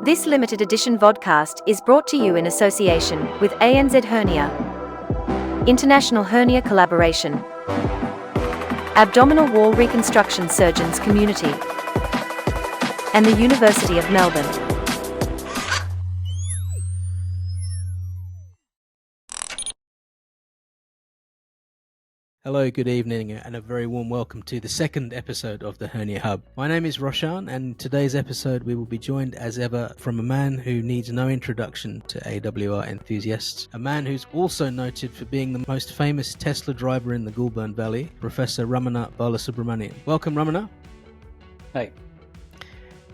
This limited edition vodcast is brought to you in association with ANZ Hernia, International Hernia Collaboration, Abdominal Wall Reconstruction Surgeons Community, and the University of Melbourne. Hello, good evening, and a very warm welcome to the second episode of the Hernia Hub. My name is Roshan, and in today's episode we will be joined as ever from a man who needs no introduction to AWR enthusiasts, a man who's also noted for being the most famous Tesla driver in the Goulburn Valley, Professor Ramana Balasubramanian. Welcome, Ramana. Hi.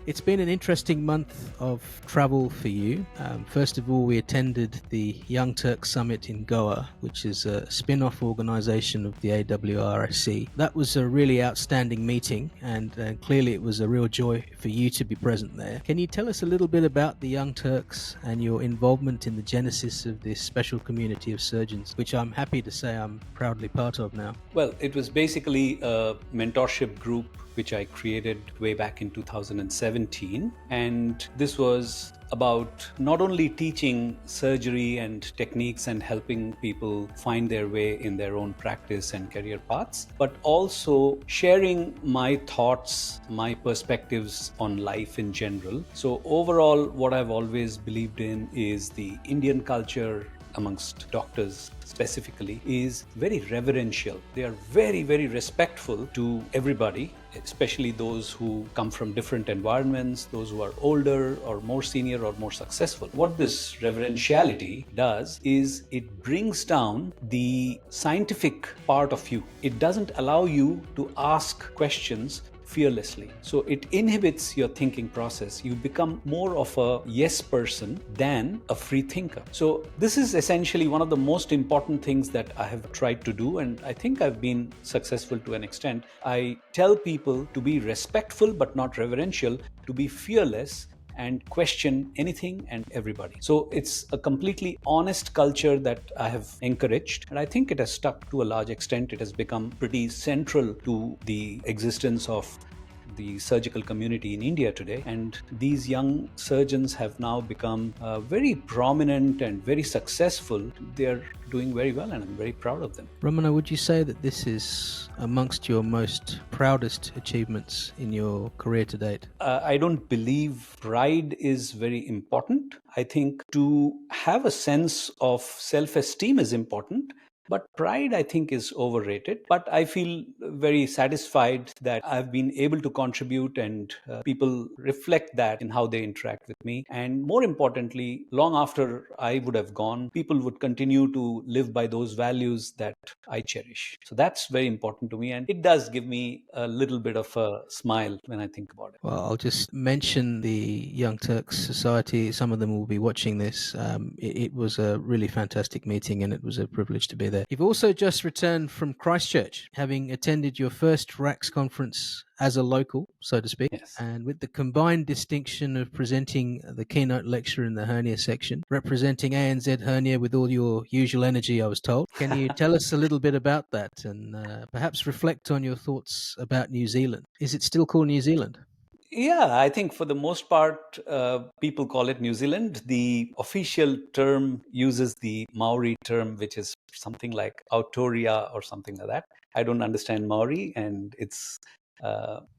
It's been an interesting month of travel for you. First of all, we attended the Young Turks Summit in Goa, which is a spin-off organisation of the AWRSC. That was a really outstanding meeting, and clearly it was a real joy for you to be present there. Can you tell us a little bit about the Young Turks and your involvement in the genesis of this special community of surgeons, which I'm happy to say I'm proudly part of now? Well, it was basically a mentorship group which I created way back in 2017. And this was about not only teaching surgery and techniques and helping people find their way in their own practice and career paths, but also sharing my thoughts, my perspectives on life in general. So overall, what I've always believed in is the Indian culture amongst doctors specifically is very reverential. They are very, very respectful to everybody, especially those who come from different environments, those who are older or more senior or more successful. What this reverentiality does is it brings down the scientific part of you. It doesn't allow you to ask questions fearlessly. So it inhibits your thinking process. You become more of a yes person than a free thinker. So this is essentially one of the most important things that I have tried to do, and I think I've been successful to an extent. I tell people to be respectful but not reverential, to be fearless and question anything and everybody. So it's a completely honest culture that I have encouraged, and I think it has stuck to a large extent. It has become pretty central to the existence of the surgical community in India today, and these young surgeons have now become very prominent and very successful. They're doing very well, and I'm very proud of them. Ramana, would you say that this is amongst your most proudest achievements in your career to date? I don't believe pride is very important. I think to have a sense of self-esteem is important, but pride, I think, is overrated. But I feel very satisfied that I've been able to contribute, and people reflect that in how they interact with me. And more importantly, long after I would have gone, people would continue to live by those values that I cherish. So that's very important to me, and it does give me a little bit of a smile when I think about it. Well, I'll just mention the Young Turks Society. Some of them will be watching this. It was a really fantastic meeting, and it was a privilege to be there. You've also just returned from Christchurch, having attended your first RACS conference as a local, so to speak. Yes. And with the combined distinction of presenting the keynote lecture in the hernia section, representing ANZ Hernia with all your usual energy, I was told. Can you tell us a little bit about that, and perhaps reflect on your thoughts about New Zealand? Is it still called New Zealand? Yeah, I think for the most part, people call it New Zealand. The official term uses the Maori term, which is something like Autoria or something like that. I don't understand Maori, and it's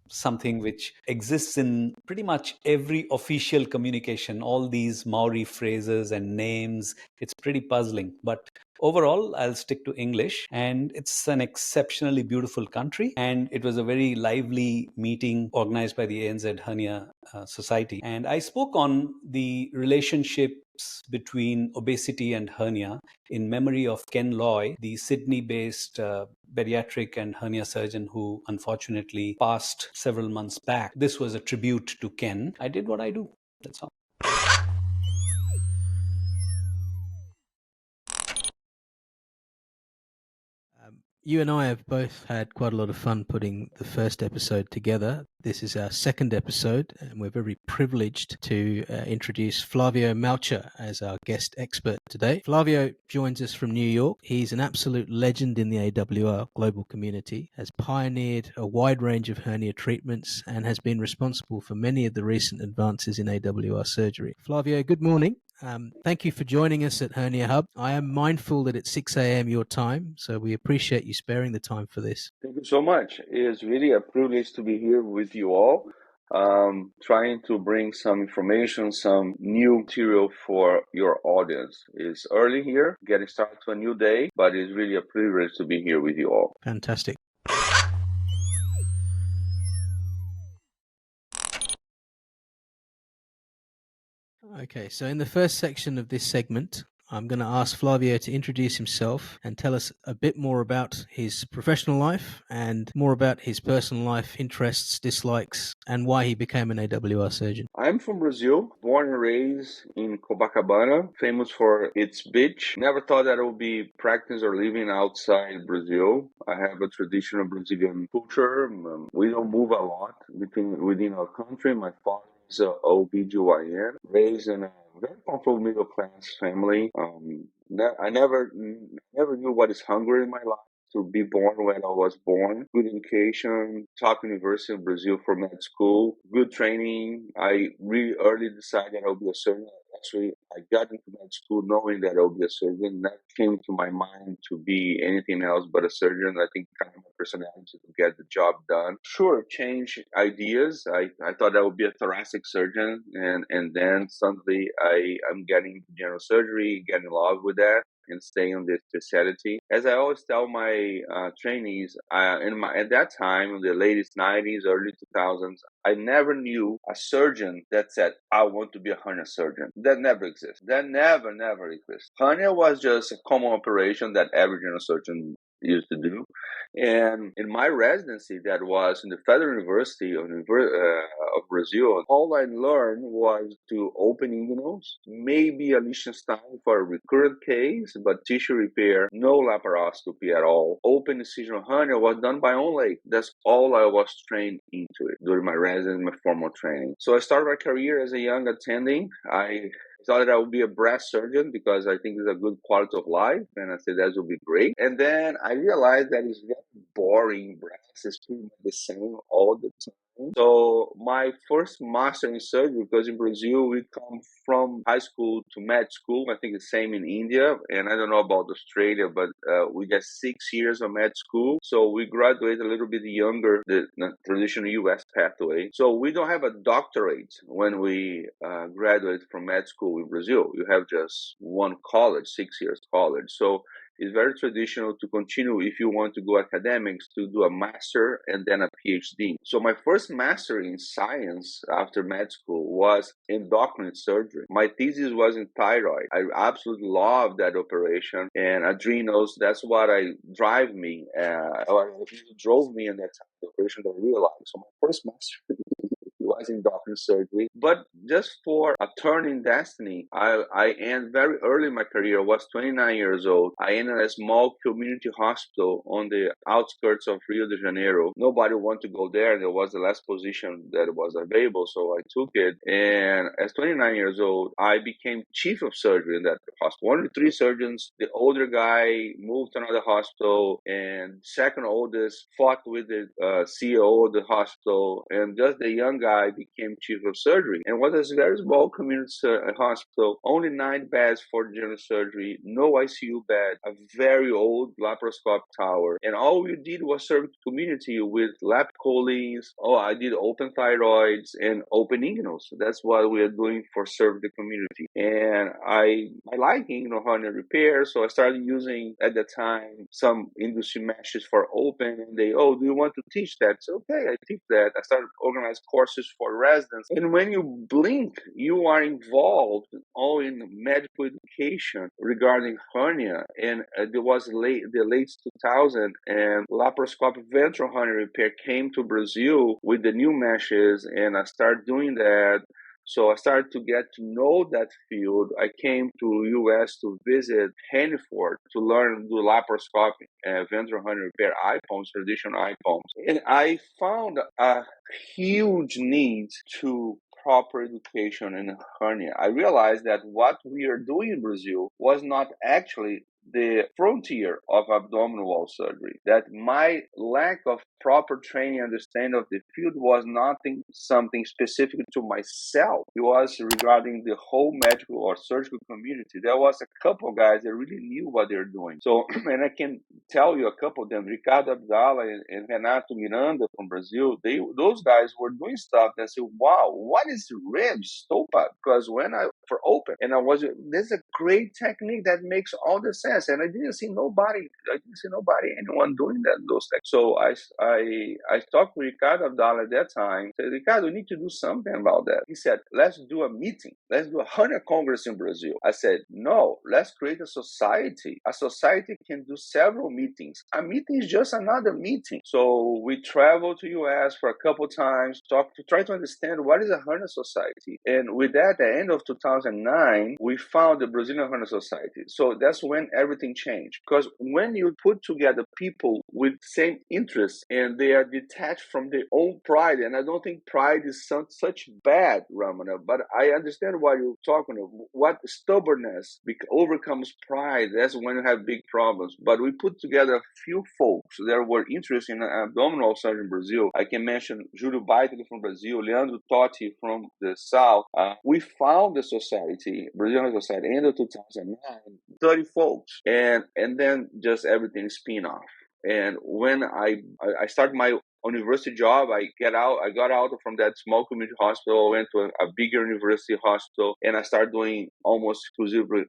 something which exists in pretty much every official communication, all these Maori phrases and names. It's pretty puzzling, but overall, I'll stick to English, and it's an exceptionally beautiful country. And it was a very lively meeting organized by the ANZ Hernia Society. And I spoke on the relationships between obesity and hernia in memory of Ken Loy, the Sydney-based bariatric and hernia surgeon who unfortunately passed several months back. This was a tribute to Ken. I did what I do. That's all. You and I have both had quite a lot of fun putting the first episode together. This is our second episode, and we're very privileged to introduce Flavio Malcher as our guest expert today. Flavio joins us from New York. He's an absolute legend in the AWR global community, has pioneered a wide range of hernia treatments, and has been responsible for many of the recent advances in AWR surgery. Flavio, good morning. Thank you for joining us at Hernia Hub. I am mindful that it's 6 a.m. your time, so we appreciate you sparing the time for this. Thank you so much. It's really a privilege to be here with you all, trying to bring some information, some new material for your audience. It's early here, getting started to a new day, but it's really a privilege to be here with you all. Fantastic. Okay, so in the first section of this segment, I'm going to ask Flavio to introduce himself and tell us a bit more about his professional life and more about his personal life, interests, dislikes, and why he became an AWR surgeon. I'm from Brazil, born and raised in Copacabana, famous for its beach. Never thought that I would be practicing or living outside Brazil. I have a traditional Brazilian culture. We don't move a lot within our country. My father is an OBGYN, raised in a very comfortable middle class family. I never knew what is hunger in my life. To be born when I was born, good education, top university in Brazil for med school, good training. I really early decided I would be a surgeon. Actually, I got into med school knowing that I would be a surgeon. That came to my mind to be anything else but a surgeon. I think kind of my personality to get the job done. Sure, change ideas. I thought I would be a thoracic surgeon, and then suddenly I'm getting into general surgery, getting in love with that, and stay on this specialty. As I always tell my trainees, at that time, in the late 90s, early 2000s, I never knew a surgeon that said, I want to be a hernia surgeon. That never exists. That never exists. Hernia was just a common operation that every general surgeon used to do. And in my residency, that was in the Federal University of Brazil, all I learned was to open inguinals, maybe a Liechtenstein for a recurrent case, but tissue repair, no laparoscopy at all. Open incisional hernia was done by only. That's all I was trained into it during my residency, my formal training. So I started my career as a young attending. I thought that I would be a breast surgeon because I think it's a good quality of life, and I said that would be great. And then I realized that it's very boring. Breast is pretty much the same all the time. So my first master in surgery, because in Brazil we come from high school to med school. I think the same in India, and I don't know about Australia, but we get 6 years of med school. So we graduate a little bit younger, the traditional U.S. pathway. So we don't have a doctorate when we graduate from med school in Brazil. You have just one college, 6 years college. So it's very traditional to continue, if you want to go academics, to do a master and then a PhD. So my first master in science after med school was endocrine surgery. My thesis was in thyroid. I absolutely loved that operation, and adrenals, that's what drove me in that time, the operation that I realized. So my first master was in endocrine surgery. But just for a turn in destiny, I ended very early in my career. I was 29 years old. I ended at a small community hospital on the outskirts of Rio de Janeiro. Nobody wanted to go there. There was the last position that was available, so I took it. And as 29 years old, I became chief of surgery in that hospital. Only 3 surgeons. The older guy moved to another hospital, and second oldest fought with the CEO of the hospital, and just the young guy became chief of surgery. And what is a very small community hospital, only 9 beds for general surgery, no ICU bed, a very old laparoscopic tower. And all we did was serve the community with lap choline. I did open thyroids and open inguinals. That's what we are doing for serve the community. And I like inguinal hernia repair, so I started using at the time some industry meshes for open. And they, do you want to teach that? So okay, I teach that. I started organizing courses for residents. And when you blink, you are involved all in medical education regarding hernia. And there was the late 2000, and laparoscopic ventral hernia repair came to Brazil with the new meshes, and I started doing that. So I started to get to know that field. I came to US to visit Hanford to learn do laparoscopy, ventral hernia repair, IPOMs, traditional IPOMs. And I found a huge need to proper education in hernia. I realized that what we are doing in Brazil was not actually the frontier of abdominal wall surgery, that my lack of proper training and understanding of the field was nothing something specific to myself. It was regarding the whole medical or surgical community. There was a couple of guys that really knew what they're doing. So, and I can tell you a couple of them, Ricardo Abdala and Renato Miranda from Brazil, those guys were doing stuff that I said, wow, what is ribs, stopa? Because when I for open, and this is a great technique that makes all the sense. And I didn't see nobody, anyone doing those things. So I talked to Ricardo Abdala at that time. I said, Ricardo, we need to do something about that. He said, let's do a meeting. Let's do a Hernia Congress in Brazil. I said, no, let's create a society. A society can do several meetings. A meeting is just another meeting. So we traveled to US for a couple times, try to understand what is a hernia society. And with that, at the end of 2009, we found the Brazilian Hernia Society. So that's when everything changed. Because when you put together people with same interests and they are detached from their own pride, and I don't think pride is such bad, Ramana, but I understand what you're talking about. What stubbornness overcomes pride, that's when you have big problems. But we put together a few folks that were interested in abdominal surgery in Brazil. I can mention Júlio Baitoli from Brazil, Leandro Totti from the South. We found the society, Brazilian Society, end of 2009, 30 folks, and then just everything spin off. And when I started my university job, I got out from that small community hospital, went to a bigger university hospital, and I started doing almost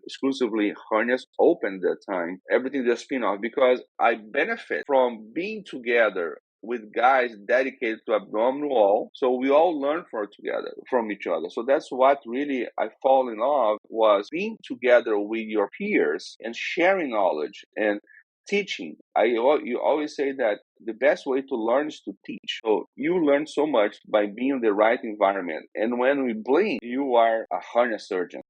exclusively hernias open at that time. Everything just spin off because I benefit from being together with guys dedicated to abdominal wall. So we all learn from each other. So that's what really I fall in love was being together with your peers and sharing knowledge and teaching. You always say that the best way to learn is to teach. So you learn so much by being in the right environment. And when we blink, you are a hernia surgeon.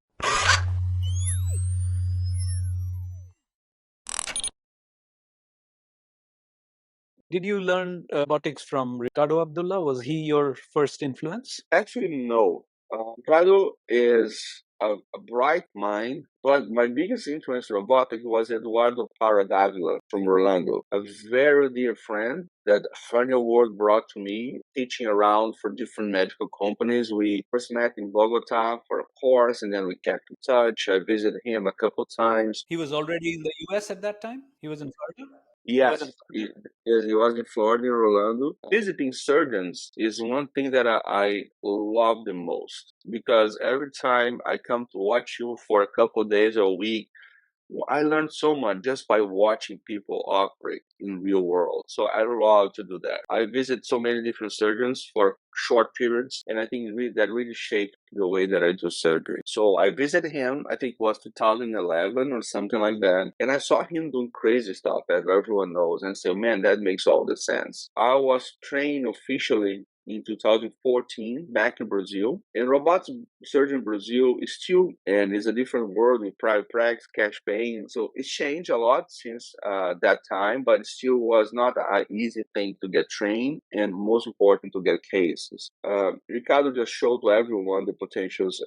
Did you learn robotics from Ricardo Abdullah? Was he your first influence? Actually, no. Ricardo is a bright mind, but my biggest influence in robotics was Eduardo Paradavila from Orlando, a very dear friend that Hernia World brought to me, teaching around for different medical companies. We first met in Bogota for a course, and then we kept in touch. I visited him a couple times. He was already in the US at that time? He was in Florida? Yes, he was in Florida, in Orlando. Visiting surgeons is one thing that I love the most because every time I come to watch you for a couple of days or a week, I learned so much just by watching people operate in real world. So I love to do that. I visit so many different surgeons for short periods, and I think that really shaped the way that I do surgery. So I visited him, I think it was 2011 or something like that, and I saw him doing crazy stuff, as everyone knows, and said, man, that makes all the sense. I was trained officially in 2014 back in Brazil. And robotics surgery in Brazil is still, and it's a different world with private practice, cash paying. So it's changed a lot since that time, but it still was not an easy thing to get trained and most important to get cases. Ricardo just showed to everyone the potentials.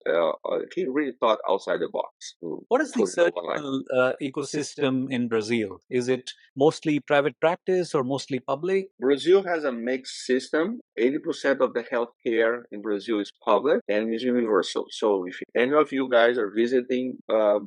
He really thought outside the box. What is the surgical ecosystem in Brazil? Is it mostly private practice or mostly public? Brazil has a mixed system. 80% of the healthcare in Brazil is public and is universal. So if any of you guys are visiting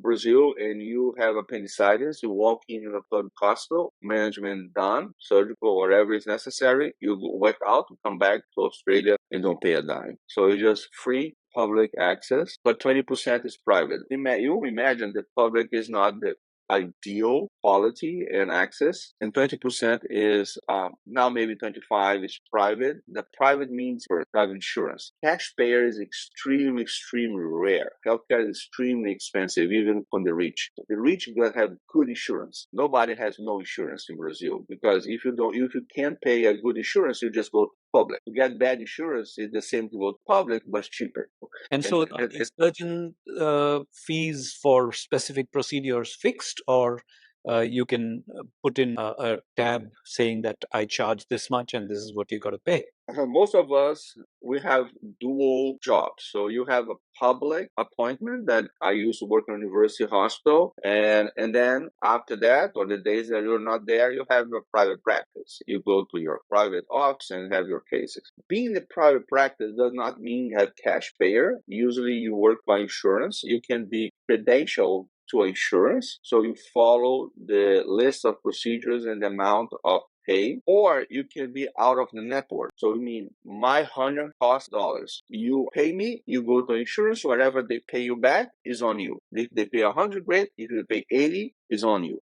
Brazil and you have appendicitis, you walk in a public hospital, management done, surgical, whatever is necessary, you work out, come back to Australia and don't pay a dime. So it's just free public access, but 20% is private. You imagine that public is not the ideal quality and access, and 20% is now maybe 25 is private. The private means for private insurance. Cash payer is extremely rare. Healthcare is extremely expensive, even for the rich. The rich will have good insurance. Nobody has no insurance in Brazil because if you can't pay a good insurance, you just go public. To get bad insurance, it's the same to go public, but cheaper. And so are the surgeon fees for specific procedures fixed, or you can put in a tab saying that I charge this much and this is what you got to pay? Most of us, we have dual jobs. So you have a public appointment that I used to work in a university hospital. And then after that, or the days that you're not there, you have your private practice. You go to your private office and have your cases. Being the private practice does not mean you have cash payer. Usually you work by insurance. You can be credentialed to insurance. So you follow the list of procedures and the amount of pay, or you can be out of the network. So you mean my hernia costs dollars. You pay me, you go to insurance, whatever they pay you back is on you. If they pay 100, great. If they pay 80, is on you.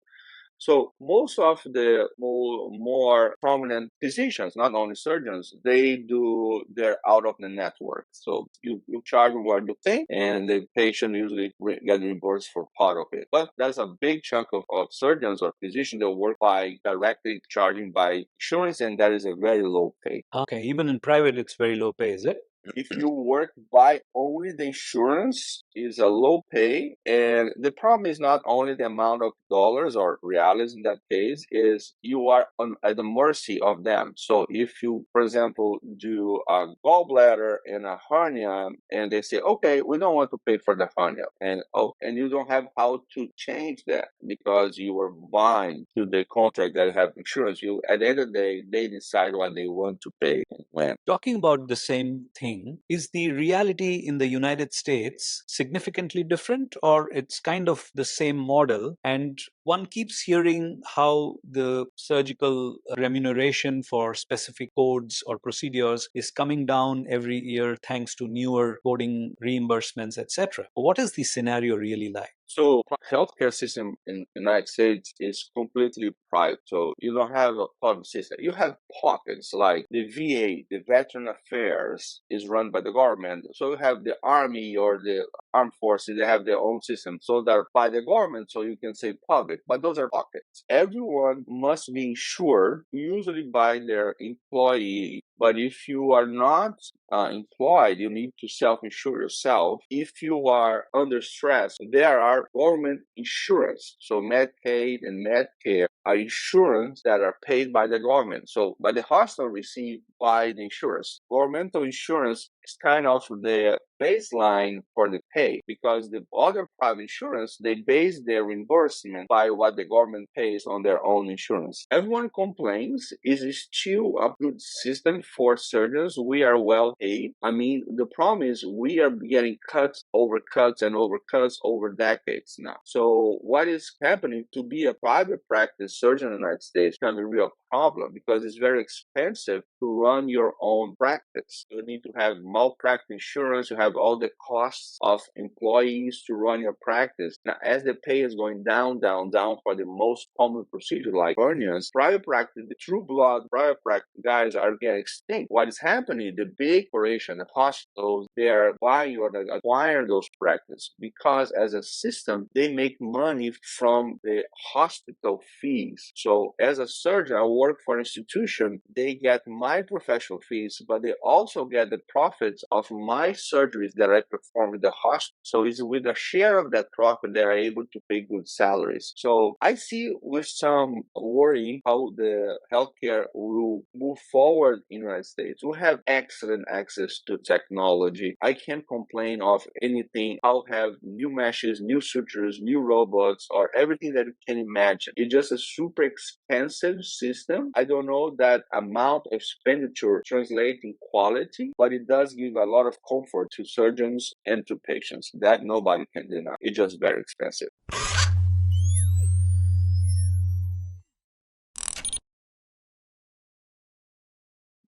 So most of the more prominent physicians, not only surgeons, they do their out of the network. So you charge what you think, and the patient usually get reimbursed for part of it. But that's a big chunk of surgeons or physicians that work by directly charging by insurance, and that is a very low pay. Okay, even in private, it's very low pay, is it? If you work by only the insurance, is a low pay, and the problem is not only the amount of dollars or reals in that case, is you are at the mercy of them. So if you, for example, do a gallbladder and a hernia, and they say, okay, we don't want to pay for the hernia, and you don't have how to change that because you were bound to the contract that have insurance. You, at the end of the day, they decide what they want to pay and when. Talking about the same thing, is the reality in the United States significantly different, or it's kind of the same model? And one keeps hearing how the surgical remuneration for specific codes or procedures is coming down every year thanks to newer coding reimbursements, etc. What is the scenario really like? So healthcare system in the United States is completely private. So you don't have a public system. You have pockets like the VA, the Veteran Affairs is run by the government. So you have the Army or the Armed Forces, they have their own system. So they're by the government, so you can say public, but those are pockets. Everyone must be insured, usually by their employee. But if you are not employed, you need to self-insure yourself. If you are under stress, there are government insurance. So Medicaid and Medicare are insurance that are paid by the government. So, but the hospital receive by the insurance. Governmental insurance is kind of the baseline for the pay, because the other private insurance, they base their reimbursement by what the government pays on their own insurance. Everyone complains, is it still a good system for surgeons? We are well paid. I mean, the problem is we are getting cuts over cuts and over cuts over decades now. So what is happening to be a private practice surgeon in the United States can be a real problem, because it's very expensive to run your own practice. You need to have malpractice insurance, you have all the costs of employees to run your practice. Now, as the pay is going down for the most common procedure like hernias, private practice, the true blood private practice guys are getting extinct. What is happening? The big corporation, the hospitals, they are buying or acquiring those practices because as a system, they make money from the hospital fees. So as a surgeon, I work for an institution, they get my professional fees, but they also get the profits of my surgeries that I perform in the hospital. So it's with a share of that profit they are able to pay good salaries. So I see with some worry how the healthcare will move forward in the United States. We have excellent access to technology. I can't complain of anything. I'll have new meshes, new sutures, new robots, or everything that you can imagine. It's just a super expensive system. I don't know that amount of expenditure translates in quality, but it does give a lot of comfort to surgeons and to patients. That nobody can deny. It's just very expensive.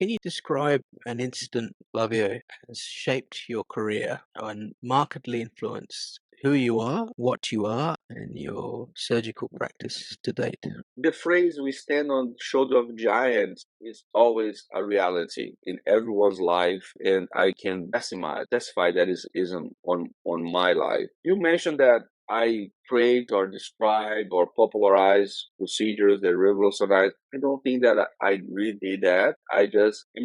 Can you describe an incident, Flavio, has shaped your career and markedly influenced who you are, what you are, and your surgical practice to date? The phrase "we stand on the shoulder of giants" is always a reality in everyone's life, and I can testify that is on my life. You mentioned that I create or describe or popularize procedures that revolutionize. I don't think that I really did that. I'm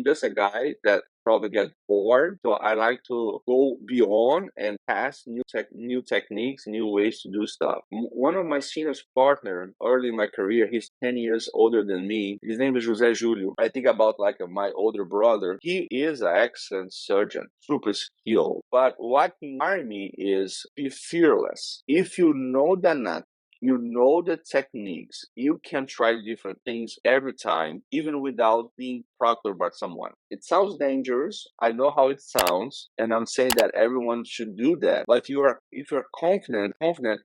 just a guy that probably get bored. So I like to go beyond and test new techniques, new ways to do stuff. One of my senior partner early in my career, he's 10 years older than me. His name is José Julio. I think about like my older brother. He is an excellent surgeon, super skilled. But what inspired me is be fearless. If you know the anatomy, you know the techniques, you can try different things every time, even without being proctored by someone. It sounds dangerous. I know how it sounds, and I'm saying that everyone should do that. But if you're confident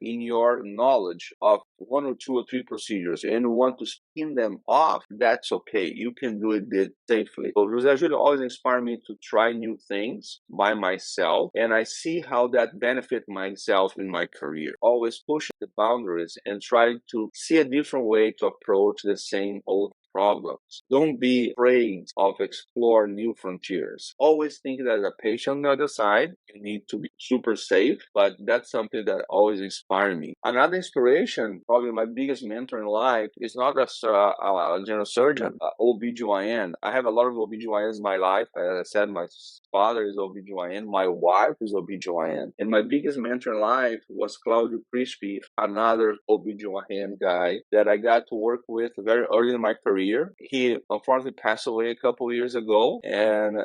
in your knowledge of one or two or three procedures and you want to spin them off, that's okay. You can do it safely. So José Júlio always inspired me to try new things by myself, and I see how that benefit myself in my career. Always pushing the boundaries and trying to see a different way to approach the same old problems. Don't be afraid of explore new frontiers. Always think that as a patient on the other side, you need to be super safe, but that's something that always inspired me. Another inspiration, probably my biggest mentor in life, is not a general surgeon, OBGYN. I have a lot of OBGYNs in my life. As I said, my father is OBGYN, my wife is OBGYN. And my biggest mentor in life was Flavio Matcher, another OBGYN guy that I got to work with very early in my career. He unfortunately passed away a couple of years ago, and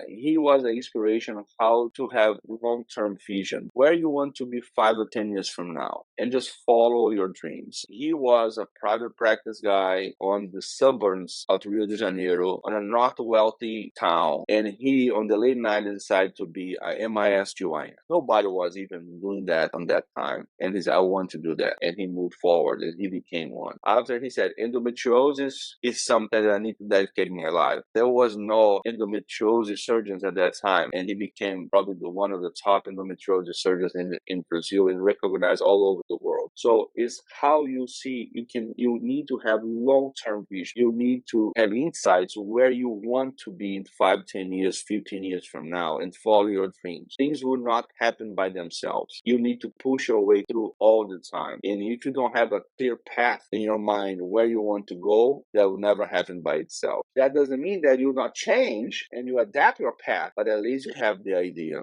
he was an inspiration of how to have long-term vision, where you want to be 5 or 10 years from now, and just follow your dreams. He was a private practice guy on the suburbs of Rio de Janeiro, on a not wealthy town, and he, on the late 90s, decided to be a MIS-GYN. Nobody was even doing that on that time, and he said, I want to do that, and he moved forward, and he became one. After he said, endometriosis is something that I need to dedicate my life. There was no endometriosis surgeons at that time, and he became probably one of the top endometriosis surgeons in Brazil and recognized all over the world. So it's how you see, you need to have long-term vision. You need to have insights where you want to be in 5, 10 years, 15 years from now, and follow your dreams. Things will not happen by themselves. You need to push your way through all the time. And if you don't have a clear path in your mind where you want to go, that will never happen by itself. That doesn't mean that you not change and you adapt your path, but at least you have the idea.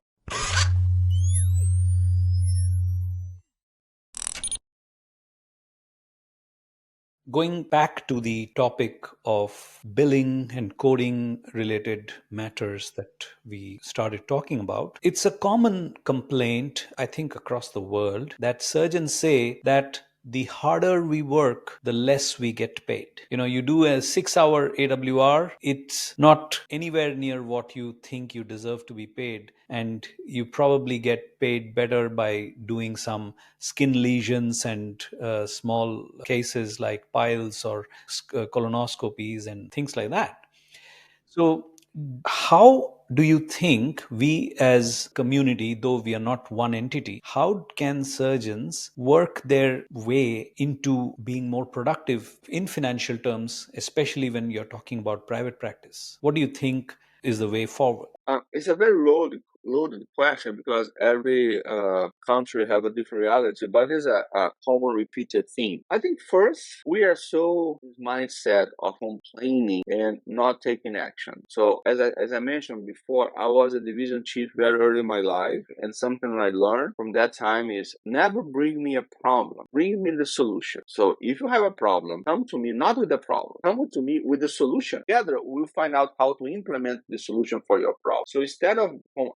Going back to the topic of billing and coding related matters that we started talking about, it's a common complaint, I think, across the world that surgeons say that the harder we work, the less we get paid. You do a 6-hour AWR, it's not anywhere near what you think you deserve to be paid. And you probably get paid better by doing some skin lesions and small cases like piles or colonoscopies and things like that. So how do you think we as community, though we are not one entity, how can surgeons work their way into being more productive in financial terms, especially when you're talking about private practice? What do you think is the way forward? It's a very loaded question because every country have a different reality, but it's a common repeated theme. I think first, we are so mindset of complaining and not taking action. So as I mentioned before, I was a division chief very early in my life, and something I learned from that time is never bring me a problem, bring me the solution. So if you have a problem, come to me not with the problem, come to me with the solution. Together, we'll find out how to implement the solution for your problem. So instead of,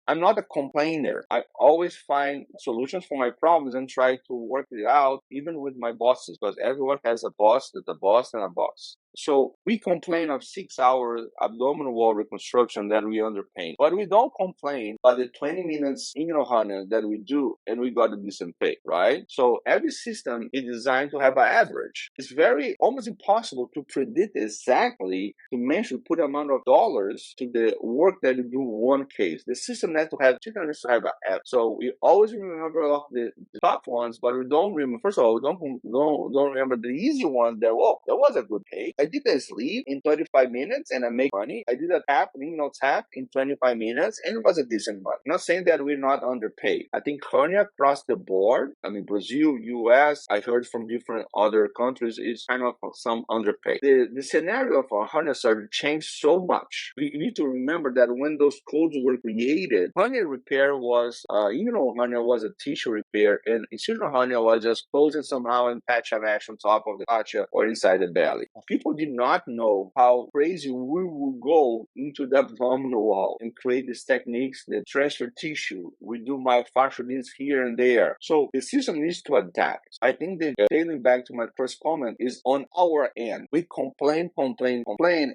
I'm not a complainer. I always find solutions for my problems and try to work it out, even with my bosses, because everyone has a boss, that's a boss and a boss. So we complain of 6-hour abdominal wall reconstruction that we underpaid, but we don't complain about the 20 minutes inguinal hernia that we do and we got a decent pay, right? So every system is designed to have an average. It's almost impossible to predict exactly, to mention, put amount of dollars to the work that you do one case. The system needs to have an average. So we always remember the top ones, but we don't remember. First of all, we don't remember the easy ones. That was a good pay. I did a sleeve in 35 minutes and I make money. I did a tap, tap in 25 minutes and it was a decent money. I'm not saying that we're not underpaid. I think hernia across the board, Brazil, US, I heard from different other countries is kind of some underpaid. The scenario for hernia surgery changed so much. We need to remember that when those codes were created, hernia repair was, hernia was a tissue repair and incisional hernia was just closing somehow and patch a mesh on top of the fascia or inside the belly. People did not know how crazy we would go into the abdominal wall and create these techniques that transfer tissue. We do myofascial needs here and there. So the system needs to adapt. I think that tailing back to my first comment is on our end. We complain,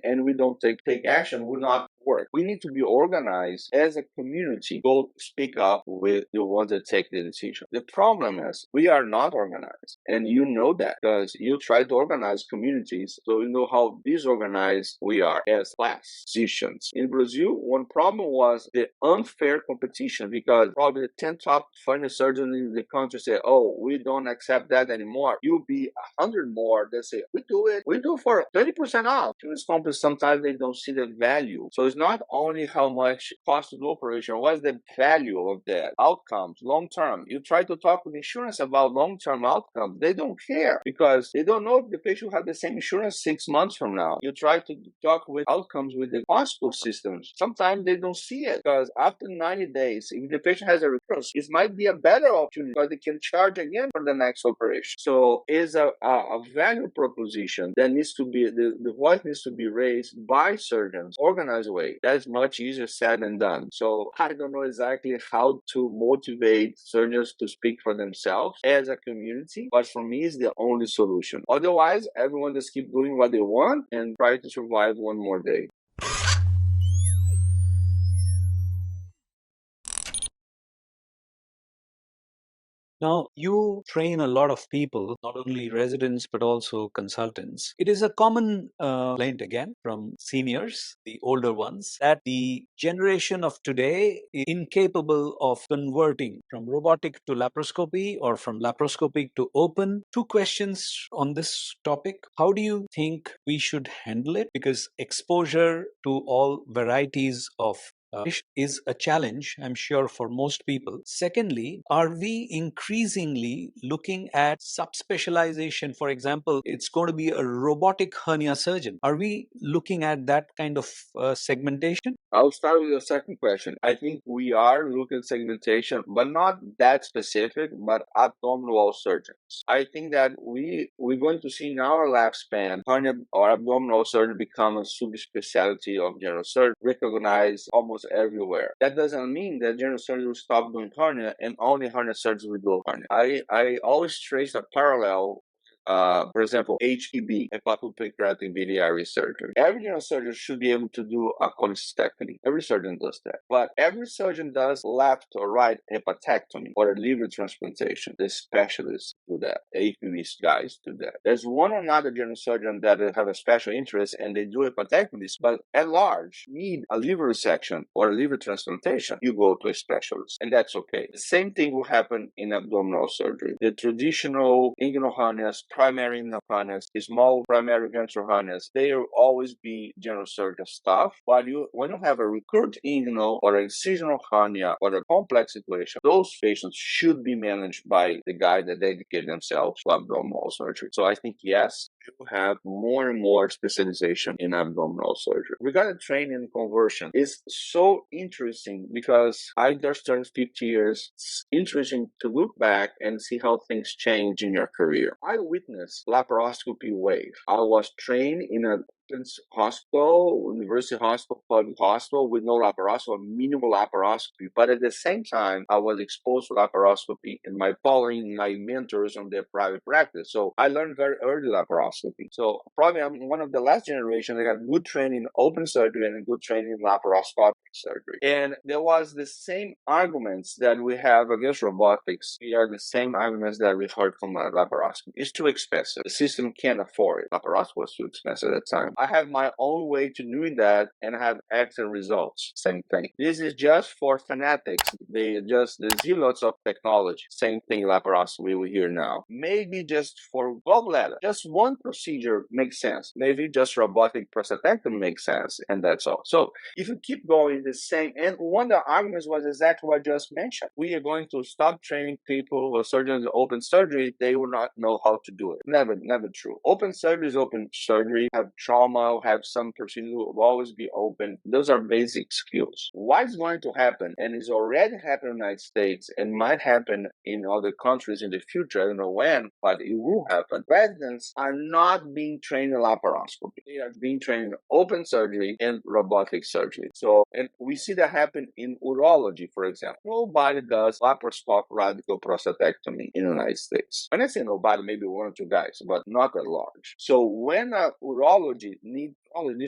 and we don't take action. We not work. We need to be organized as a community. Go speak up with the ones that take the decision. The problem is we are not organized. And you know that because you try to organize communities. So you know how disorganized we are as class physicians. In Brazil, one problem was the unfair competition because probably the 10 top hernia surgeons in the country say, oh, we don't accept that anymore. You'll be 100 more that say, we do it. We do it for 30% off. Insurance companies, sometimes they don't see the value. So it's not only how much cost to the operation, what's the value of that outcomes long term. You try to talk with insurance about long-term outcomes. They don't care because they don't know if the patient will have the same insurance 6 months from now. You try to talk with outcomes with the hospital systems. Sometimes they don't see it because after 90 days, if the patient has a recurrence, it might be a better option because they can charge again for the next operation. So it's a value proposition that needs to be, the voice needs to be raised by surgeons, organized way. That's much easier said than done. So I don't know exactly how to motivate surgeons to speak for themselves as a community, but for me, it's the only solution. Otherwise, everyone just keep doing what they want and try to survive one more day. Now, you train a lot of people, not only residents, but also consultants. It is a common complaint again from seniors, the older ones, that the generation of today is incapable of converting from robotic to laparoscopy or from laparoscopic to open. Two questions on this topic. How do you think we should handle it? Because exposure to all varieties of is a challenge, I'm sure, for most people. Secondly, are we increasingly looking at subspecialization? For example, it's going to be a robotic hernia surgeon. Are we looking at that kind of segmentation? I'll start with the second question. I think we are looking at segmentation, but not that specific, but abdominal wall surgeons. I think that we're going to see in our lifespan hernia or abdominal surgery become a subspecialty of general surgery, recognized almost everywhere. That doesn't mean that general surgery will stop doing hernia and only hernia surgeons will do hernia. I always trace a parallel. For example, HPB, hepatopancreatic biliary surgery. Every general surgeon should be able to do a cholecystectomy. Every surgeon does that. But every surgeon does left or right hepatectomy or a liver transplantation. The specialists do that. HPB guys do that. There's one or another general surgeon that have a special interest and they do hepatectomies, but at large, need a liver resection or a liver transplantation, you go to a specialist. And that's okay. The same thing will happen in abdominal surgery. The traditional inguinal hernias, primary hernias, small primary ventral hernias, they will always be general surgeon stuff. But when you have a recurrent inguinal or a incisional hernia or a complex situation, those patients should be managed by the guy that dedicate themselves to abdominal surgery. So I think, yes, you have more and more specialization in abdominal surgery. Regarding training and conversion, it's so interesting because I just turned 50 years. It's interesting to look back and see how things change in your career. I witnessed laparoscopy wave. I was trained in a hospital, university hospital, public hospital with no laparoscopy, minimal laparoscopy. But at the same time, I was exposed to laparoscopy and following my mentors on their private practice. So I learned very early laparoscopy. So probably I'm one of the last generation that got good training in open surgery and good training in laparoscopic surgery. And there was the same arguments that we have against robotics. We are the same arguments that we heard from laparoscopy. It's too expensive. The system can't afford it. Laparoscopy was too expensive at that time. I have my own way to doing that and have excellent results. Same thing. This is just for fanatics. They just the zealots of technology. Same thing laparoscopy we hear now. Maybe just for gallbladder, just one procedure makes sense. Maybe just robotic prostatectomy makes sense, and that's all. So if you keep going the same, and one of the arguments was exactly what I just mentioned. We are going to stop training people or surgeons in open surgery. They will not know how to do it. Never true. Open surgery is open surgery. Have trauma, have some procedure will always be open. Those are basic skills. What is going to happen, and is already happening in the United States and might happen in other countries in the future, I don't know when, but it will happen. Residents are not being trained in laparoscopy. They are being trained in open surgery and robotic surgery. So, and we see that happen in urology, for example. Nobody does laparoscopic radical prostatectomy in the United States. When I say nobody, maybe one or two guys, but not at large. So when a urology needs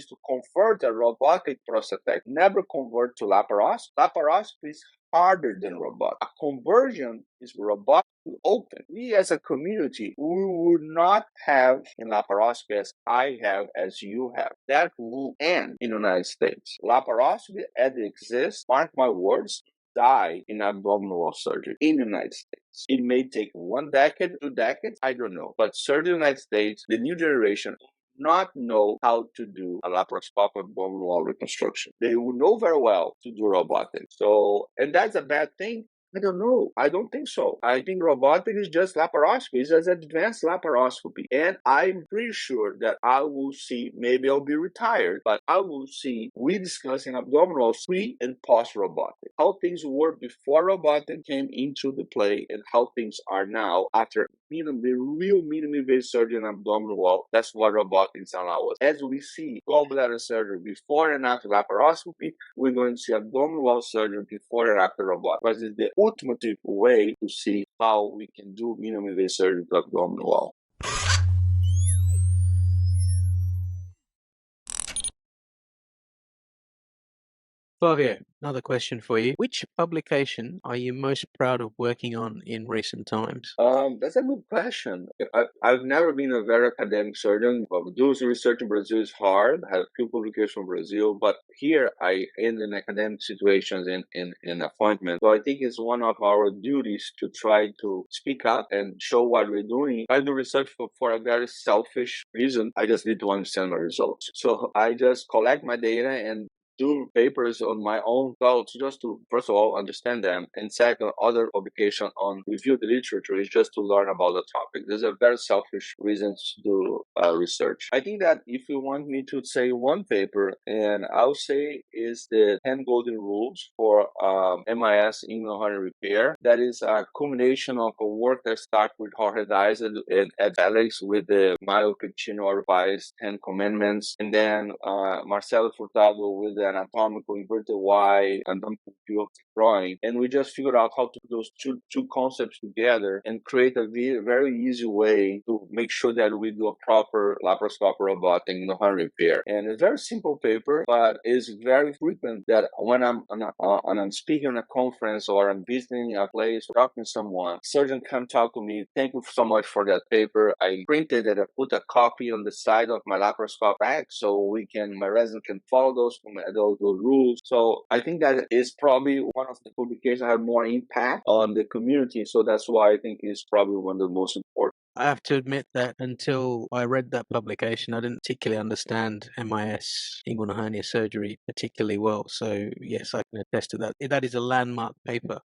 to convert a robotic prostatectomy, never convert to laparoscopy. Laparoscopy is harder than robotic. A conversion is robotic to open. We as a community, we would not have in laparoscopy as I have, as you have. That will end in the United States. Laparoscopy as it exists, mark my words, die in abdominal wall surgery in the United States. It may take 1 decade, 2 decades, I don't know. But surgery in the United States, the new generation not know how to do a laparoscopic abdominal wall reconstruction. They will know very well to do robotics. So, and that's a bad thing. I don't know. I don't think so. I think robotics is just laparoscopy. It's just advanced laparoscopy. And I'm pretty sure that I will see, maybe I'll be retired, but I will see we discussing abdominal pre and post robotic. How things were before robotic came into the play and how things are now after the real minimally invasive surgery and abdominal wall. That's what robotics allow us. As we see gallbladder surgery before and after laparoscopy, we're going to see abdominal wall surgery before and after robotics. Because it's the ultimate way to see how we can do minimally invasive surgery to abdominal wall. Flavio, another question for you. Which publication are you most proud of working on in recent times? That's a good question. I've never been a very academic surgeon. Doing research in Brazil is hard. I have a few publications from Brazil, but here I end in academic situations in appointments. So I think it's one of our duties to try to speak up and show what we're doing. I do research for a very selfish reason. I just need to understand my results. So I just collect my data and do papers on my own thoughts just to, first of all, understand them. And second, other publication on review the literature is just to learn about the topic. There's a very selfish reasons to do research. I think that if you want me to say one paper, and I'll say is the 10 golden rules for MIS inguinal hernia repair. That is a combination of a work that starts with Jorge Dias and Alex with the Mayo Piccinino revised 10 commandments, and then Marcelo Furtado with the anatomical inverted Y and view of the groin. And we just figured out how to put those two concepts together and create a very easy way to make sure that we do a proper laparoscopic robotic in the hernia repair. And it's a very simple paper, but it's very frequent that when I'm speaking at a conference or I'm visiting a place or talking to someone, surgeon come talk to me, thank you so much for that paper. I printed it, I put a copy on the side of my laparoscopic bag so my resident can follow those rules. So I think that is probably one of the publications that have more impact on the community. So that's why I think it's probably one of the most important. I have to admit that until I read that publication, I didn't particularly understand MIS inguinal hernia surgery particularly well. So yes, I can attest to that. That is a landmark paper.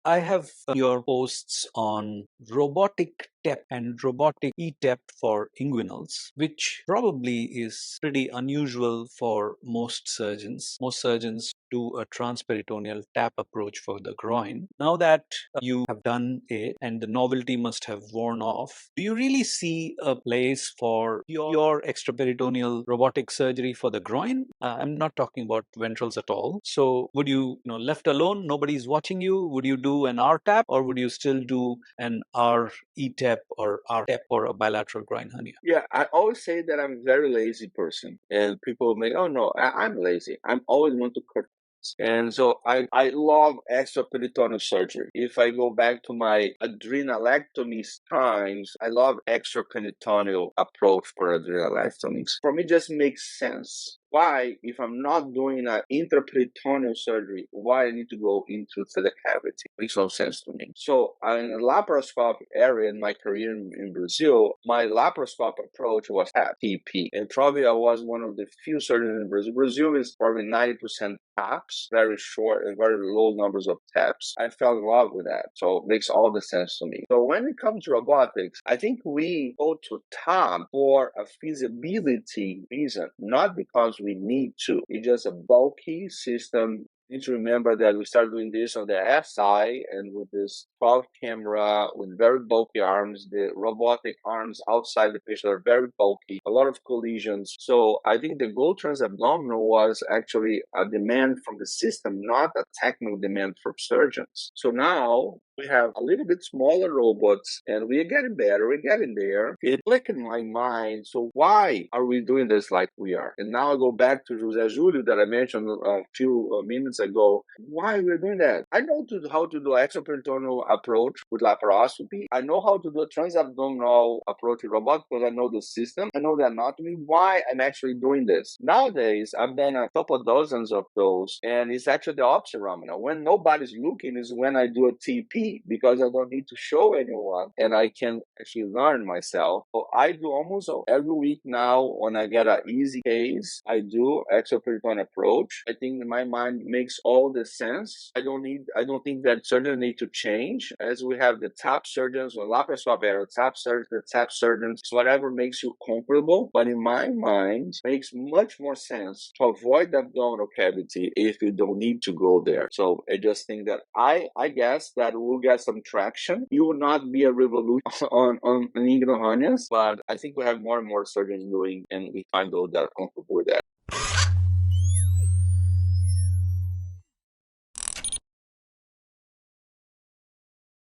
I have your posts on robotic TEP and robotic ETEP for inguinals, which probably is pretty unusual for most surgeons. Most surgeons do a transperitoneal tap approach for the groin. Now that you have done it and the novelty must have worn off, do you really see a place for your extraperitoneal robotic surgery for the groin? I'm not talking about ventrals at all. So would you, left alone, nobody's watching you, would you do an R tap, or would you still do an R ETEP or R tap or a bilateral groin hernia? Yeah, I always say that I'm a very lazy person, and people may, oh no, I'm lazy. I'm always want to cut robotics. And so I love extraperitoneal surgery. If I go back to my adrenalectomy times, I love extraperitoneal approach for adrenalectomies. For me, it just makes sense. Why, if I'm not doing an intraperitoneal surgery, why I need to go into the cavity? Makes no sense to me. So in the laparoscopic area in my career in Brazil, my laparoscopic approach was TP. And probably I was one of the few surgeons in Brazil. Brazil is probably 90% taps, very short and very low numbers of taps. I fell in love with that. So it makes all the sense to me. So when it comes to robotics, I think we go to TAP for a feasibility reason, not because we need to. It's just a bulky system. You need to remember that we started doing this on the SI and with this 12 camera with very bulky arms. The robotic arms outside the patient are very bulky, a lot of collisions. So I think the goal transabdominal was actually a demand from the system, not a technical demand from surgeons. So now we have a little bit smaller robots and we're getting better, we're getting there. It clicked in my mind, so why are we doing this like we are? And now I go back to José Júlio that I mentioned a few minutes ago. Why we're doing that? I know how to do extraperitoneal approach with laparoscopy. I know how to do a transabdominal approach with robotics because I know the system. I know the anatomy. Why I'm actually doing this? Nowadays, I've done a couple dozens of those and it's actually the opposite, Ramana. When nobody's looking is when I do a TP because I don't need to show anyone and I can actually learn myself. So I do almost every week now when I get an easy case, I do extraperitoneal approach. I think in my mind makes all the sense. I don't think that surgeons need to change as we have the top surgeons or laparoscopic area, top surgeons, whatever makes you comfortable. But in my mind, makes much more sense to avoid the abdominal cavity if you don't need to go there. So I just think that I guess that we'll get some traction. It will not be a revolution on inguinal hernias, but I think we have more and more surgeons doing, and we find those that are comfortable with that.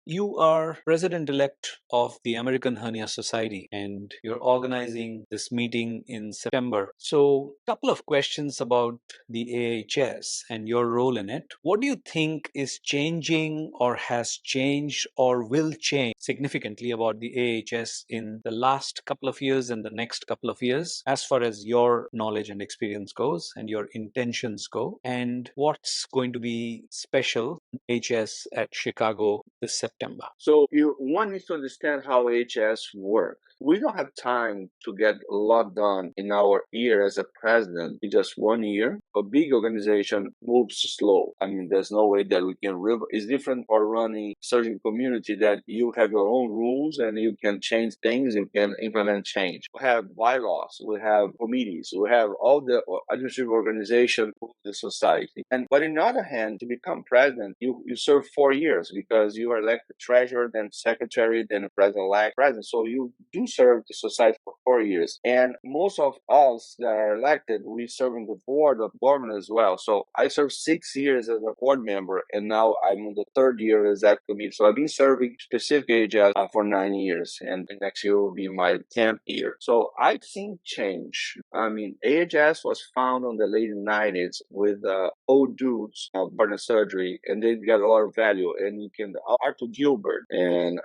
You are president-elect of the American Hernia Society and you're organizing this meeting in September. So a couple of questions about the AHS and your role in it. What do you think is changing or has changed or will change significantly about the AHS in the last couple of years and the next couple of years as far as your knowledge and experience goes and your intentions go? And what's going to be special AHS at Chicago this September? So one needs to understand how HS work. We don't have time to get a lot done in our year as a president in just 1 year. A big organization moves slow. I mean, there's no way that we can it's different for running surgeon community that you have your own rules and you can change things, you can implement change. We have bylaws, we have committees, we have all the administrative organization of the society. But on the other hand, to become president, you serve 4 years because you are elected treasurer, then secretary, then president-elect president. So you do serve the society for 4 years. And most of us that are elected, we serve in the board of government as well. So I served 6 years as a board member, and now I'm in the 3rd year as that committee. So I've been serving specific AHS for 9 years, and next year will be my 10th year. So I've seen change. I mean, AHS was found in the late 90s with old dudes of hernia surgery, and they got a lot of value. And you can Arthur Gilbert and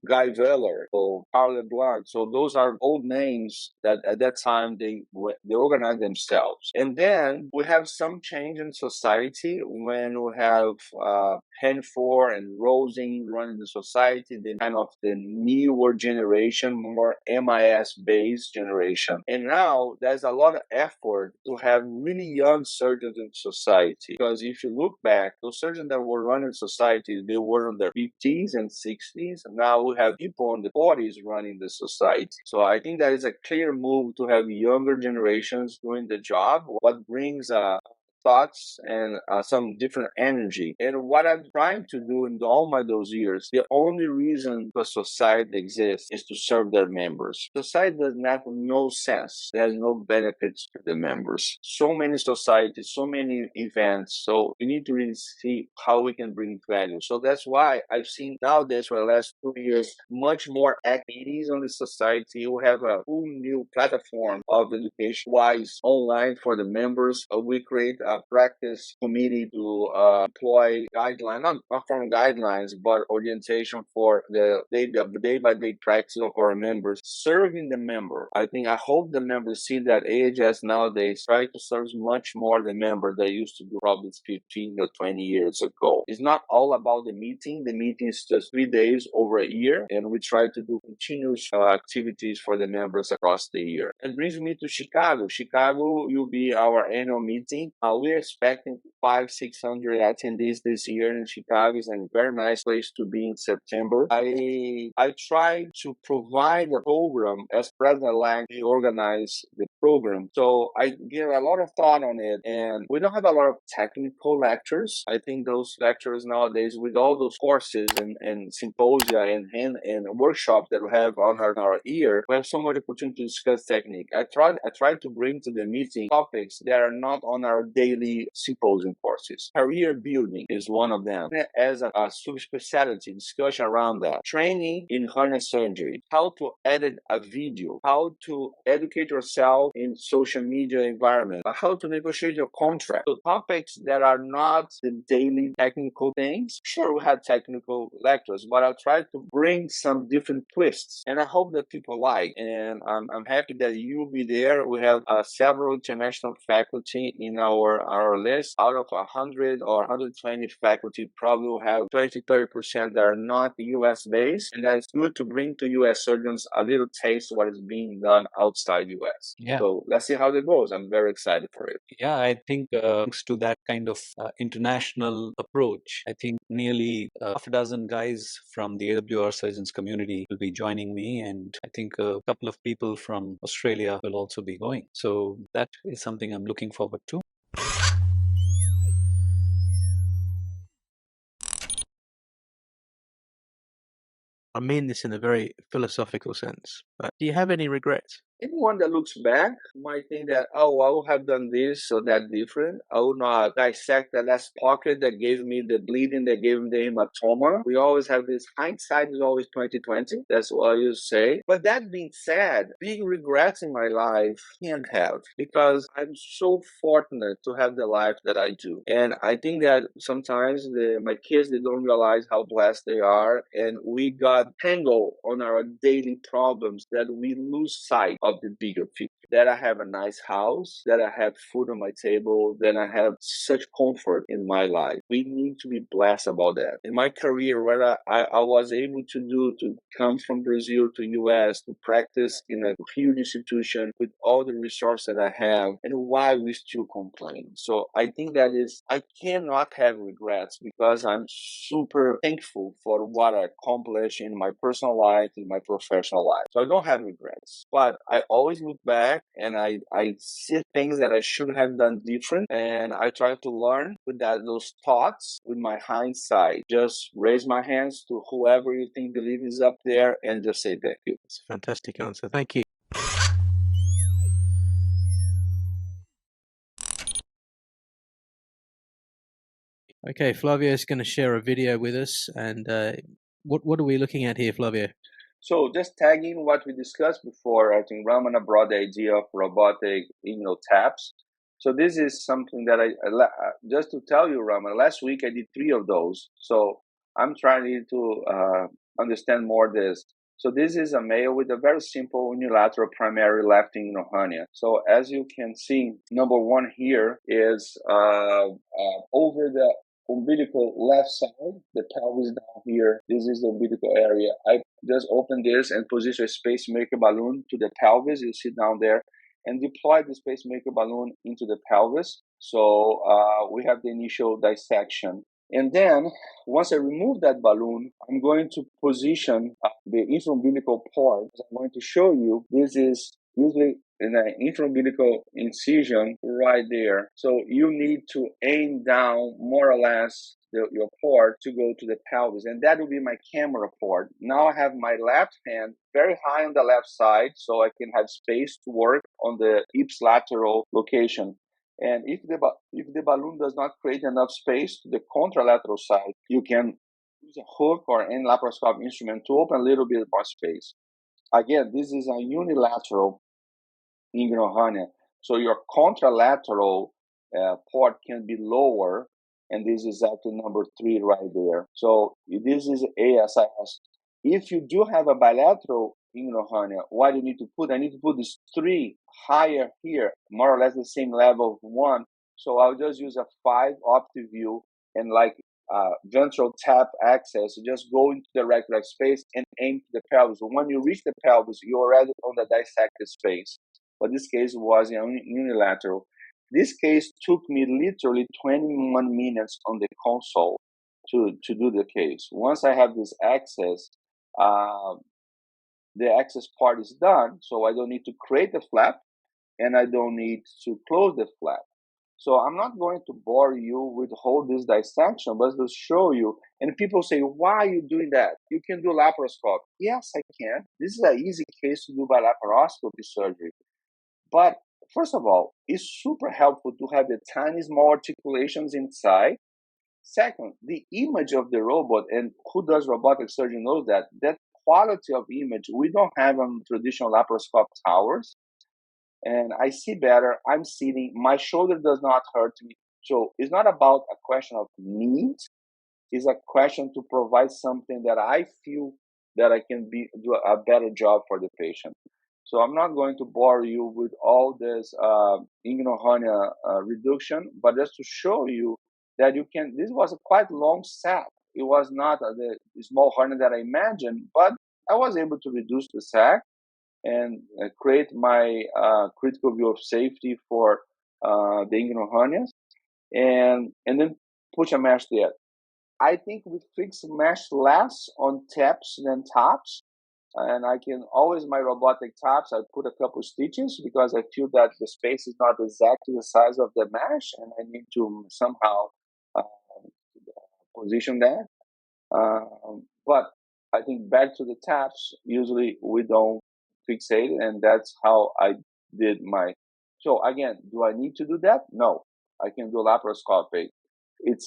Guy Veller, or Carl LeBlanc. So those are old names that at that time they organized themselves. And then we have some change in society when we have Hanford and Rosing running the society, then kind of the newer generation, more MIS-based generation. And now there's a lot of effort to have really young surgeons in society. Because if you look back, those surgeons that were running society, they were in their 50s and 60s. And now we have people in the 40s running the society. So I think that is a clear move to have younger generations doing the job. What brings thoughts and some different energy. And what I'm trying to do in all those years, the only reason the society exists is to serve their members. Society does not have no sense. It has no benefits to the members. So many societies, so many events. So we need to really see how we can bring value. So that's why I've seen nowadays for the last 2 years, much more activities on the society. We have a whole new platform of education-wise online for the members. We create a practice committee to employ guidelines, not from guidelines, but orientation for the day-by-day practice of our members, serving the member. I hope the members see that AHS nowadays try to serve much more the member they used to do probably 15 or 20 years ago. It's not all about the meeting. The meeting is just 3 days over a year, and we try to do continuous activities for the members across the year. It brings me to Chicago. Chicago will be our annual meeting. We're expecting 500-600 attendees this year in Chicago. It's a very nice place to be in September. I try to provide a program as president-elect. We organize the program, so I give a lot of thought on it. And we don't have a lot of technical lectures. I think those lectures nowadays, with all those courses and symposia and workshops that we have on our ear, we have so much opportunity to discuss technique. I try to bring to the meeting topics that are not on our daily symposium courses. Career building is one of them. As a subspecialty discussion around that. Training in hernia surgery, how to edit a video, how to educate yourself in social media environment, how to negotiate your contract. So topics that are not the daily technical things. Sure, we have technical lectures, but I'll try to bring some different twists, and I hope that people like. And I'm happy that you'll be there. We have several international faculty in our list. Out of 100 or 120 faculty, probably will have 20-30% that are not US based, and that's good to bring to US surgeons a little taste of what is being done outside US. Yeah. So let's see how that goes. I'm very excited for it. Yeah, I think thanks to that kind of international approach, I think nearly half a dozen guys from the AWR surgeons community will be joining me, and I think a couple of people from Australia will also be going. So that is something I'm looking forward to. I mean this in a very philosophical sense, but do you have any regrets? Anyone that looks back might think that, oh, I would have done this or that different. I would not dissect the last pocket that gave me the bleeding, that gave me the hematoma. We always have this, hindsight is always 2020. That's what you say. But that being said, big regrets in my life can't have, because I'm so fortunate to have the life that I do. And I think that sometimes my kids, they don't realize how blessed they are. And we got tangled on our daily problems that we lose sight of the bigger picture. That I have a nice house, that I have food on my table, that I have such comfort in my life. We need to be blessed about that. In my career, what I was able to do, to come from Brazil to US to practice in a huge institution with all the resources that I have, and why we still complain. So I think that I cannot have regrets, because I'm super thankful for what I accomplished in my personal life, in my professional life. So I don't have regrets, but I always look back and I see things that I should have done different, and I try to learn with those thoughts with my hindsight. Just raise my hands to whoever you think believe is up there and just say thank you. It's a fantastic answer. Thank you. Okay, Flavio is going to share a video with us, and what are we looking at here, Flavio? So just tagging what we discussed before, I think Ramana brought the idea of robotic, taps. So this is something that just to tell you, Ramana, last week I did 3 of those. So I'm trying to understand more this. So this is a male with a very simple unilateral primary left inguinal hernia. So as you can see, number 1 here is over the umbilical left side, the pelvis down here. This is the umbilical area. I just open this and position a pacemaker balloon to the pelvis. You see down there, and deploy this pacemaker balloon into the pelvis. So we have the initial dissection. And then, once I remove that balloon, I'm going to position the intraumbilical port. I'm going to show you, this is usually in an intraumbilical incision right there. So you need to aim down more or less your port to go to the pelvis, and that will be my camera port. Now I have my left hand very high on the left side, so I can have space to work on the ipsilateral location. And if the balloon does not create enough space to the contralateral side, you can use a hook or any laparoscopic instrument to open a little bit more space. Again, this is a unilateral inguinal hernia. So your contralateral port can be lower, and this is actually number 3 right there. So this is ASIS. If you do have a bilateral inguinal hernia, what do you need to put? I need to put this 3 higher here, more or less the same level of 1. So I'll just use a 5 OptiView and like ventral tap access, you just go into the rectal space and aim to the pelvis. When you reach the pelvis, you're already on the dissected space. But this case was unilateral. This case took me literally 21 minutes on the console to do the case. Once I have this access, the access part is done, so I don't need to create the flap and I don't need to close the flap. So I'm not going to bore you with all this dissection, but to show you. And people say, why are you doing that? You can do laparoscopy. Yes, I can. This is an easy case to do by laparoscopy surgery. But first of all, it's super helpful to have the tiny small articulations inside. Second, the image of the robot, and who does robotic surgery knows that quality of image we don't have on traditional laparoscope towers. And I see better, I'm sitting, my shoulder does not hurt me. So it's not about a question of need, it's a question to provide something that I feel that I can do a better job for the patient. So I'm not going to bore you with all this inguinal hernia reduction, but just to show you that you can, this was a quite long sac. It was not the small hernia that I imagined, but I was able to reduce the sac and create my critical view of safety for the inguinal hernias, and then put a mesh there. I think we fix mesh less on taps than tops, and I can always, my robotic tops, I put a couple stitches because I feel that the space is not exactly the size of the mesh, and I need to somehow position that. But I think back to the taps, usually we don't fixate, and that's how I did my. So again, do I need to do that? No, I can do laparoscopy. It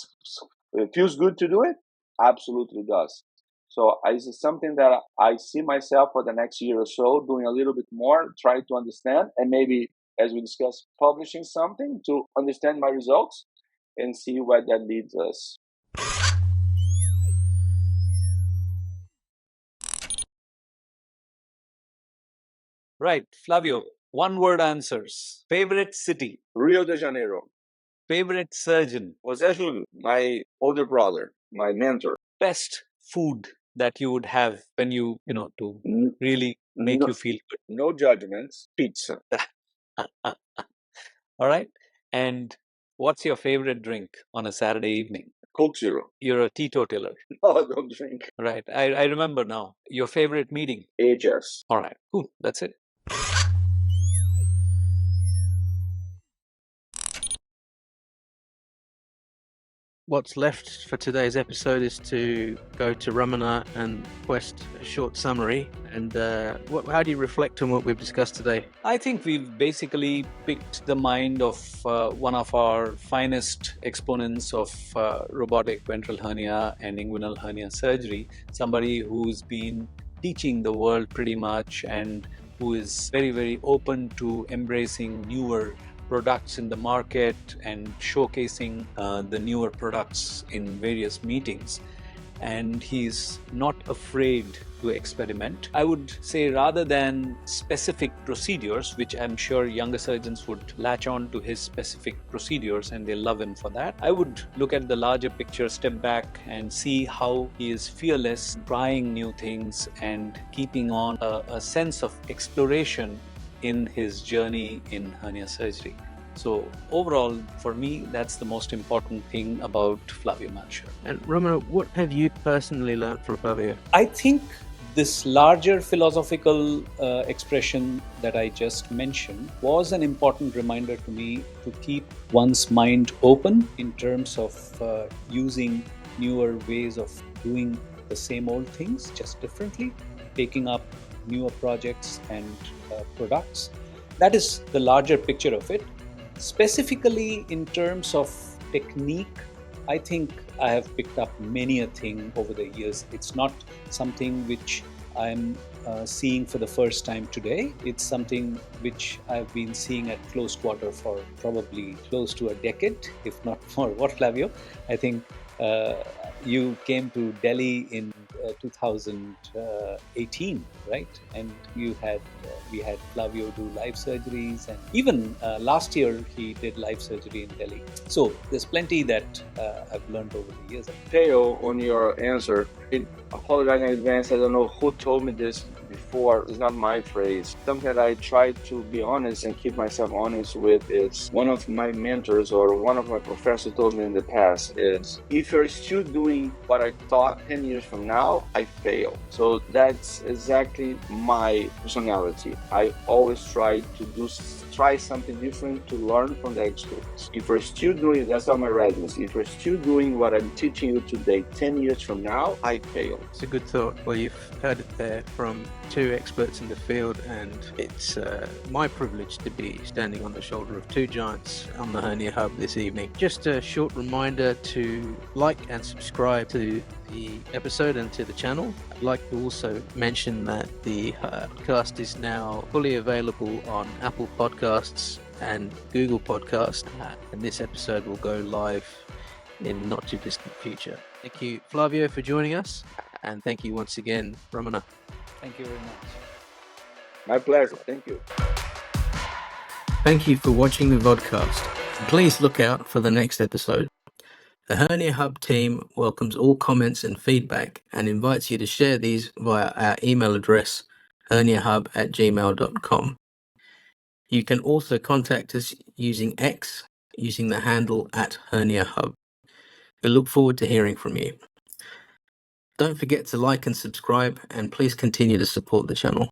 feels good to do it. Absolutely does. So it's something that I see myself for the next year or so doing a little bit more, try to understand, and maybe as we discussed, publishing something to understand my results and see where that leads us. Right, Flavio, one word answers. Favorite city? Rio de Janeiro. Favorite surgeon? Was actually my older brother, my mentor. Best food that you would have when you to really make you feel good? No judgments. Pizza. All right. And what's your favorite drink on a Saturday evening? Coke Zero. You're a teetotaler. No, I don't drink. Right. I remember now. Your favorite meeting? AHS. All right. Cool. That's it. What's left for today's episode is to go to Ramana and request a short summary. And how do you reflect on what we've discussed today? I think we've basically picked the mind of one of our finest exponents of robotic ventral hernia and inguinal hernia surgery, somebody who's been teaching the world pretty much and who is very, very open to embracing newer products in the market and showcasing the newer products in various meetings. And he's not afraid to experiment. I would say rather than specific procedures, which I'm sure younger surgeons would latch on to his specific procedures and they love him for that, I would look at the larger picture, step back and see how he is fearless, trying new things and keeping on a sense of exploration in his journey in hernia surgery. So overall, for me, that's the most important thing about Flavio Matcher. And Romano, what have you personally learned from Flavio? I think this larger philosophical expression that I just mentioned was an important reminder to me to keep one's mind open in terms of using newer ways of doing the same old things, just differently, taking up newer projects and products. That is the larger picture of it. Specifically in terms of technique, I think I have picked up many a thing over the years. It's not something which I'm seeing for the first time today. It's something which I've been seeing at close quarter for probably close to a decade, if not more. What, Flavio? I think you came to Delhi in 2018, right? And we had Flavio do live surgeries, and even last year he did live surgery in Delhi. So there's plenty that I've learned over the years. Tail on your answer. I apologize in advance. I don't know who told me this before. It's not my phrase. Something that I try to be honest and keep myself honest with is one of my mentors or one of my professors told me in the past is if you're still doing what I thought 10 years from now, I fail. So that's exactly my personality. I always try something different to learn from the experience. If we're still doing, that's on my resume, if we're still doing what I'm teaching you today, 10 years from now, I fail. It's a good thought. Well, you've heard it there from two experts in the field, and it's my privilege to be standing on the shoulder of two giants on the Hernia Hub this evening. Just a short reminder to like and subscribe to the episode and to the channel. I'd like to also mention that the podcast is now fully available on Apple Podcasts and Google Podcasts, and this episode will go live in not too distant future. Thank you, Flavio, for joining us, and thank you once again, Ramana. Thank you very much. My pleasure. Thank you. Thank you for watching the vodcast. Please look out for the next episode. The Hernia Hub team welcomes all comments and feedback and invites you to share these via our email address, herniahub@gmail.com. You can also contact us using X, using the handle @HerniaHub. We look forward to hearing from you. Don't forget to like and subscribe, and please continue to support the channel.